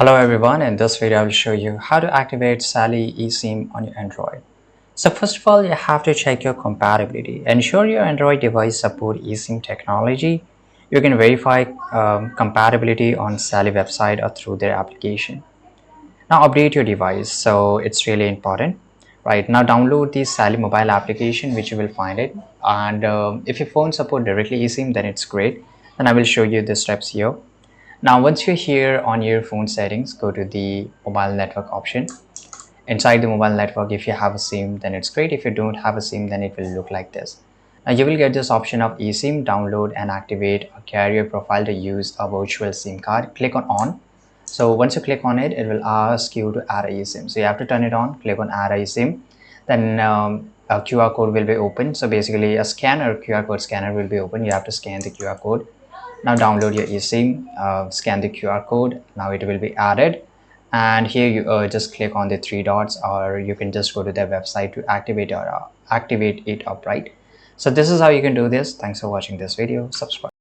Hello everyone, in this video I will show you how to activate Saily eSIM on your Android. So first of all, you have to check your compatibility. Ensure your Android device support eSIM technology. You can verify compatibility on Saily website or through their application. Now update your device, so it's really important. Right now download the Saily mobile application which you will find it, and if your phone support directly eSIM then it's great. Then I will show you the steps here. Now, once you're here on your phone settings, go to the mobile network option. Inside the mobile network, if you have a SIM, then it's great. If you don't have a SIM, then it will look like this. Now, you will get this option of eSIM, download and activate a carrier profile to use a virtual SIM card. Click on on. So once you click on it, it will ask you to add a eSIM. So you have to turn it on, click on add a eSIM. Then a QR code will be open. So basically a scanner, QR code scanner will be open. You have to scan the QR code. Now download your eSIM, scan the QR code. Now it will be added, and here you just click on the three dots, or you can just go to their website to activate it up, right? So this is how you can do this. Thanks for watching this video. Subscribe.